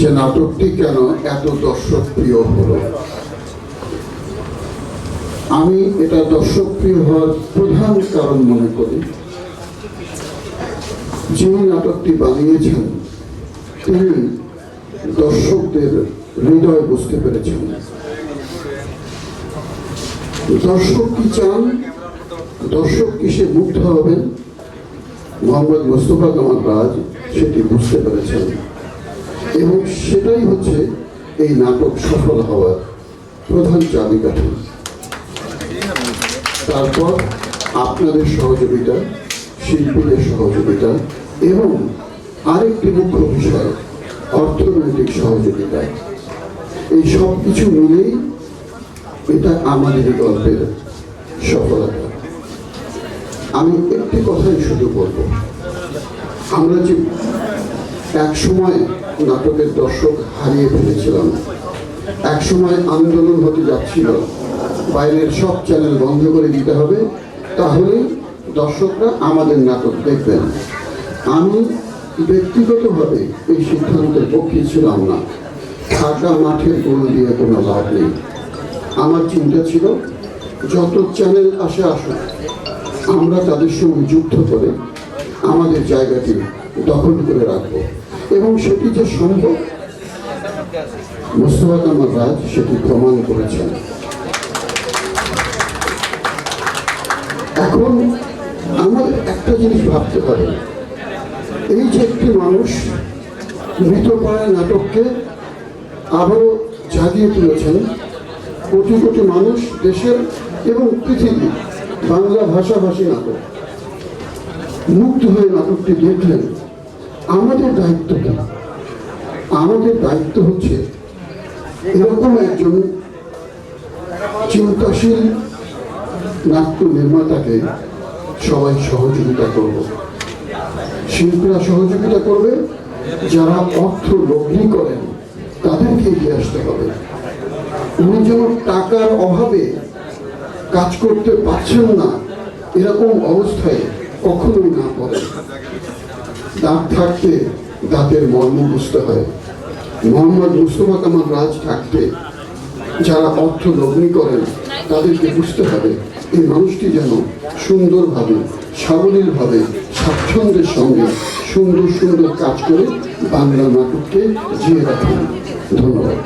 যে নাটকটি কেন এত দর্শক প্রিয় হলো। আমি এটা দর্শক প্রিয় হওয়ার প্রধান কারণ মনে করি, যিনি নাটকটি বানিয়েছেন তিনি দর্শকদের হৃদয় বুঝতে পেরেছেন। দর্শক কি চান, দর্শক কিসে মুগ্ধ হবেন, মোহাম্মদ মোস্তফা কামাল রাজ সেটি বুঝতে পেরেছেন এবং সেটাই হচ্ছে এই নাটক সফল হওয়ার প্রধান চাবিকাঠি। তারপর আপনাদের সহযোগিতা, শিল্পীদের সহযোগিতা এবং আরেকটি মুখ্য বিষয় অর্থনৈতিক সহযোগিতা, এই সব কিছু মিলেই এটা আমাদের গল্পের সফলতা। আমি একটি কথাই শুধু বলবো, আমরা যে এক সময় নাটকের দর্শক হারিয়ে ফেলেছিলাম, এক সময় আন্দোলন হতে যাচ্ছিল বাইরের সব চ্যানেল বন্ধ করে দিতে হবে, তাহলে দর্শকরা আমাদের নাটক দেখবেন। আমি ব্যক্তিগতভাবে এই সিদ্ধান্তের পক্ষে ছিলাম না। ফাঁকা মাঠের কোনো দিয়ে কোনো লাভ নেই। আমার চিন্তা ছিল যত চ্যানেল আসে আসুক, আমরা তাদের সঙ্গে যুক্ত করে আমাদের জায়গাটি দখল করে রাখবো এবং সেটি যে সম্ভব মোস্তফা কামাল রাজ সেটি প্রমাণ করেছেন। এখন আমাদের একটা জিনিস ভাবতে হবে, এই যে একটি মানুষ মৃতপ্রায় নাটককে আবারও জাগিয়ে তুলেছেন, কোটি কোটি মানুষ দেশের এবং পৃথিবী বাংলা ভাষাভাষী নাটক মুক্ত হয়ে নাটকটি দেখলেন। আমাদের দায়িত্ব কি? আমাদের দায়িত্ব হচ্ছে এরকম একজন চিন্তাশীল নাট্য নির্মাতাকে সবাই সহযোগিতা করব। শিল্পীরা সহযোগিতা করবে, যারা অর্থ লগ্নি করেন তাদেরকে এগিয়ে আসতে হবে। উনি যেন টাকার অভাবে কাজ করতে পারছেন না এরকম অবস্থায় কখনোই না পড়ে। দাঁত থাকতে দাঁতের মর্ম বুঝতে হয়। মোহাম্মদ মোস্তফা কামাল রাজ থাকতে যারা অর্থ লগ্নি করেন তাদেরকে বুঝতে হবে এই মানুষটি যেন সুন্দরভাবে, সাবলীলভাবে, স্বাচ্ছন্দ্যের সঙ্গে সুন্দর সুন্দর কাজ করে বাংলা নাটককে জিয়ে রাখেন। ধন্যবাদ।